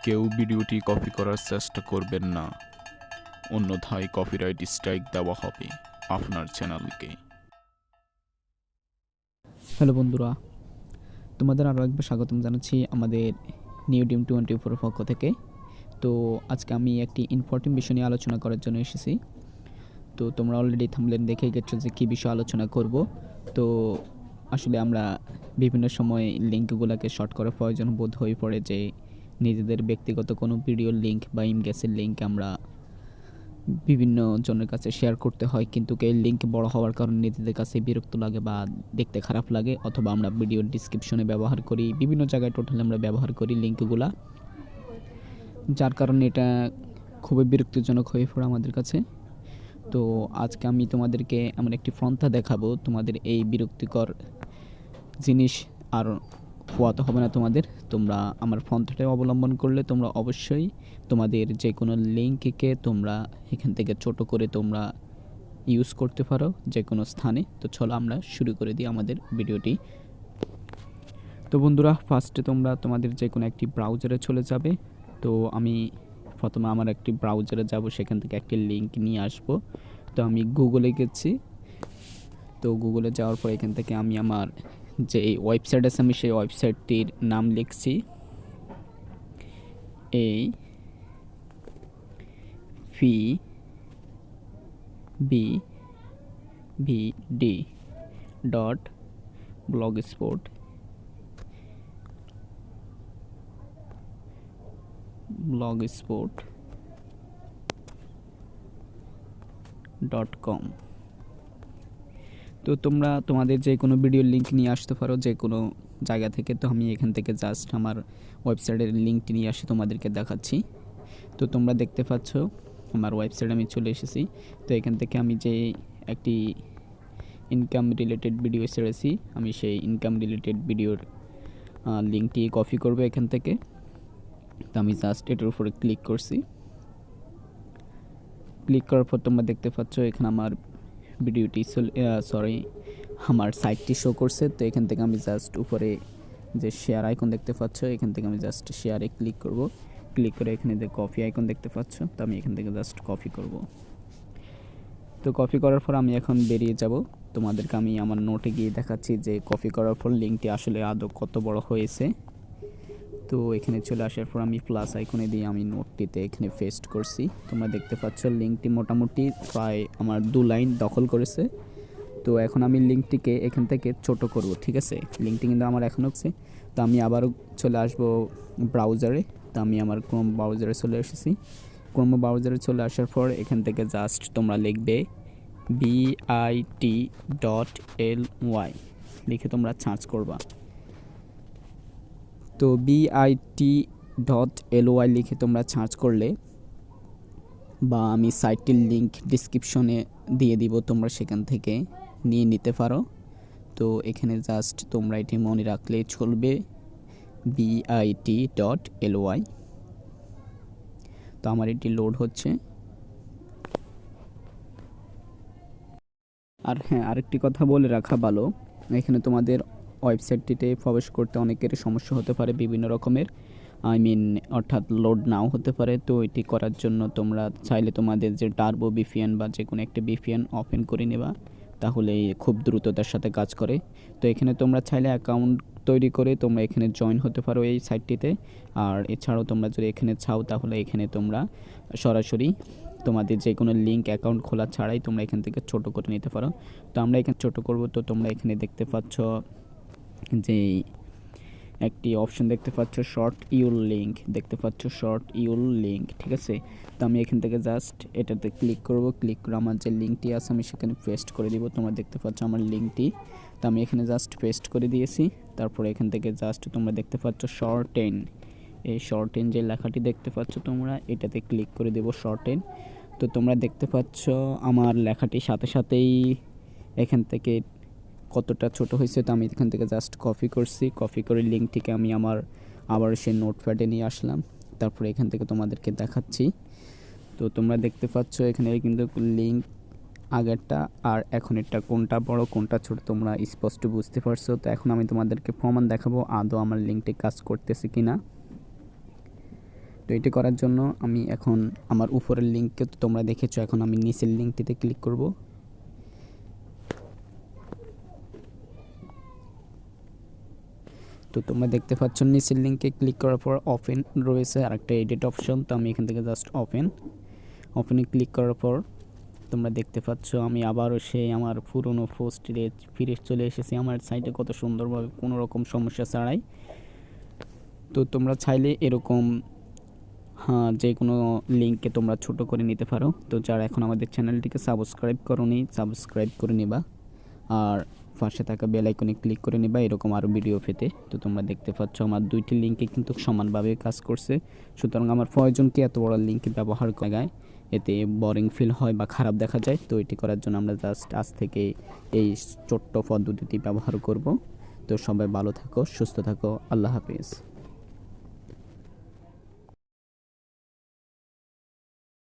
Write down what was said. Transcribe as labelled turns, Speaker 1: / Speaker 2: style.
Speaker 1: কেউ ভিডিওটি কপি করার চেষ্টা করবেন না, অন্যথায় কপিরাইট স্ট্রাইক দেওয়া হবে আপনার চ্যানেলকে।
Speaker 2: হ্যালো বন্ধুরা, তোমাদের আরও একবার স্বাগতম জানাচ্ছি আমাদের নিউ টিম 24 পক্ষ থেকে। তো আজকে আমি একটি ইম্পর্টেন্ট বিষয় নিয়ে আলোচনা করার জন্য এসেছি। তো তোমরা অলরেডি থাম্বনেল দেখেই গেছো যে কী বিষয়ে আলোচনা করব। তো আসলে আমরা বিভিন্ন সময় লিঙ্কগুলোকে শর্ট করার প্রয়োজন বোধ হয়ে পড়ে যে নিজেদের ব্যক্তিগত কোনো ভিডিওর লিঙ্ক বা ইমগেসের লিঙ্ক আমরা বিভিন্ন জনের কাছে শেয়ার করতে হয়, কিন্তু এই লিঙ্ক বড় হওয়ার কারণে নিজেদের কাছে বিরক্ত লাগে বা দেখতে খারাপ লাগে, অথবা আমরা ভিডিওর ডিসক্রিপশনে ব্যবহার করি, বিভিন্ন জায়গায় টোটালি আমরা ব্যবহার করি লিঙ্কগুলা, যার কারণে এটা খুবই বিরক্তিজনক হয়ে পড়ে আমাদের কাছে। তো আজকে আমি তোমাদেরকে এমন একটি পন্থা দেখাবো, তোমাদের এই বিরক্তিকর জিনিস আর পোয়াতে হবে না তোমাদের। তোমরা আমার পন্থাটা অবলম্বন করলে তোমরা অবশ্যই তোমাদের যে কোনো লিঙ্ককে তোমরা এখান থেকে ছোট করে তোমরা ইউজ করতে পারো যে কোনো স্থানে। তো চলো আমরা শুরু করে দিই আমাদের ভিডিওটি। তো বন্ধুরা, ফার্স্টে তোমরা তোমাদের যে কোনো একটি ব্রাউজারে চলে যাবে। তো আমি প্রথমে আমার একটি ব্রাউজারে যাব, সেখান থেকে একটি লিঙ্ক নিয়ে আসব। তো আমি গুগলে গেছি। তো গুগলে যাওয়ার পর এখান থেকে আমি আমার যে ওয়েবসাইট আছে আমি সেই ওয়েবসাইটটির নাম লিখছি blogspot.com। তো তোমরা তোমাদের যে কোনো ভিডিওর লিঙ্ক নিয়ে আসতে পারো যে কোনো জায়গা থেকে। তো আমি এখান থেকে জাস্ট আমার ওয়েবসাইটের লিঙ্কটি নিয়ে আসি তোমাদেরকে দেখাচ্ছি। তো তোমরা দেখতে পাচ্ছ আমার ওয়েবসাইটে আমি চলে এসেছি। তো এখান থেকে আমি যে একটি ইনকাম রিলেটেড ভিডিও ছেড়েছি, আমি সেই ইনকাম রিলেটেড ভিডিওর লিঙ্কটি কপি করব এখান থেকে। তো আমি জাস্ট এটার উপরে ক্লিক করছি। ক্লিক করার পর তোমরা দেখতে পাচ্ছ এখানে আমার ভিডিওটি আমার সাইটটি শো করছে। তো এখান থেকে আমি জাস্ট উপরে যে শেয়ার আইকন দেখতে পাচ্ছ, এখান থেকে আমি জাস্ট শেয়ারে ক্লিক করব। ক্লিক করে এখানে যে কপি আইকন দেখতে পাচ্ছ, তো আমি এখান থেকে জাস্ট কপি করব। তো কপি করার পর আমি এখন বেরিয়ে যাব। তোমাদেরকে আমি আমার নোটে গিয়ে দেখাচ্ছি যে কপি করার পর লিঙ্কটি আসলে আদৌ কত বড় হয়েছে। তো এখানে চলে আসার পর আমি প্লাস আইকনে দিয়ে আমি নোটটিতে এখানে পেস্ট করছি। তোমরা দেখতে পাচ্ছ লিঙ্কটি মোটামুটি প্রায় আমার 2 লাইন দখল করেছে। তো এখন আমি লিঙ্কটিকে এখান থেকে ছোট করব, ঠিক আছে? লিঙ্কটি কিন্তু আমার এখন হচ্ছে। তো আমি আবারও চলে আসব ব্রাউজারে। তো আমি আমার ক্রোম ব্রাউজারে চলে এসেছি। ক্রোম ব্রাউজারে চলে আসার পর এখান থেকে জাস্ট তোমরা লিখবে bit.ly লিখে তোমরা সার্চ করবা। তো bit.ly লিখে তোমরা সার্চ করলে, বা আমি সাইটটির লিঙ্ক ডিসক্রিপশনে দিয়ে দিব, তোমরা সেখান থেকে নিয়ে নিতে পারো। তো এখানে জাস্ট তোমরা এটি মনে রাখলেই চলবে, bit.ly। তো আমার এটি লোড হচ্ছে। আর হ্যাঁ, আরেকটি কথা বলে রাখা ভালো, এখানে তোমাদের ওয়েবসাইটটিতে প্রবেশ করতে অনেকের সমস্যা হতে পারে বিভিন্ন রকমের, অর্থাৎ লোড নাও হতে পারে। তো এটি করার জন্য তোমরা চাইলে তোমাদের যে টার্বো ভিপিএন বা যে কোনো একটা ভিপিএন ওপেন করে নেবা, তাহলে খুব দ্রুততার সাথে কাজ করে। তো এখানে তোমরা চাইলে অ্যাকাউন্ট তৈরি করে তোমরা এখানে জয়েন হতে পারো এই সাইটটিতে। আর এছাড়াও তোমরা যদি এখানে চাও তাহলে এখানে তোমরা সরাসরি তোমাদের যে কোনো লিঙ্ক অ্যাকাউন্ট খোলা ছাড়াই তোমরা এখান থেকে ছোট করে নিতে পারো। তো আমরা এখানে ছোট করব। তো তোমরা এখানে দেখতে পাচ্ছ যে একটি অপশন দেখতে পাচ্ছ শর্ট ইউর লিঙ্ক, দেখতে পাচ্ছ শর্ট ইউর লিঙ্ক, ঠিক আছে? তো আমি এখান থেকে জাস্ট এটাতে ক্লিক করব। ক্লিক করে আমার যে লিঙ্কটি আছে আমি সেখানে পেস্ট করে দিব। তোমরা দেখতে পাচ্ছ আমার লিঙ্কটি। তো আমি এখানে জাস্ট পেস্ট করে দিয়েছি। তারপরে এখান থেকে জাস্ট তোমরা দেখতে পাচ্ছ শর্টেন, এই শর্টেন যে লেখাটি দেখতে পাচ্ছ তোমরা এটাতে ক্লিক করে দেব শর্টেন। তো তোমরা দেখতে পাচ্ছ আমার লেখাটি সাথে সাথেই এখান থেকে কতটা ছোট হয়েছে। তো আমি এখান থেকে জাস্ট কপি করছি। কপি করে লিঙ্কটিকে আমি আমার আবার সেই নোটপ্যাডে নিয়ে আসলাম। তারপরে এখান থেকে তোমাদেরকে দেখাচ্ছি। তো তোমরা দেখতে পাচ্ছ এখানে কিন্তু লিঙ্ক আগেরটা আর এখনেরটা কোনটা বড় কোনটা ছোট তোমরা স্পষ্ট বুঝতে পারছো। তো এখন আমি তোমাদেরকে প্রমাণ দেখাবো আদৌ আমার লিঙ্কটি কাজ করতেছে কিনা। এটি করার জন্য আমি এখন আমার উপরের লিঙ্ককে তো তোমরা দেখেছো, এখন আমি নিচের লিঙ্কটিতে ক্লিক করব। তো তোমরা দেখতে পাচ্ছ নিচের লিঙ্কে ক্লিক করার পর ওপেন রয়েছে আর একটা এডিট অপশন। তো আমি এখান থেকে জাস্ট ওপেনে ক্লিক করার পর তোমরা দেখতে পাচ্ছ আমি আবারও সেই আমার পুরনো পোস্টে ফিরে চলে এসেছি আমার সাইটে কত সুন্দরভাবে, কোনো রকম সমস্যা ছাড়াই। তো তোমরা চাইলে এরকম যে কোনো লিঙ্ককে তোমরা ছোট করে নিতে পারো। তো যারা এখন আমাদের চ্যানেলটিকে সাবস্ক্রাইব করোনি, সাবস্ক্রাইব করে নিবা আর পাশে থাকা বেল আইকনে ক্লিক করে নিবা এরকম আরও ভিডিও পেতে। তো তোমরা দেখতে পাচ্ছ আমার দুইটি লিঙ্কে কিন্তু সমানভাবে কাজ করছে, সুতরাং আমার প্রয়োজনকে এত বড় লিঙ্ক ব্যবহার করায় এতে বোরিং ফিল হয় বা খারাপ দেখা যায়। তো এটি করার জন্য আমরা জাস্ট আজ থেকে এই ছোট্ট পদ্ধতিটি ব্যবহার করব। তো সবাই ভালো থাকো, সুস্থ থাকো, আল্লাহ হাফেজ।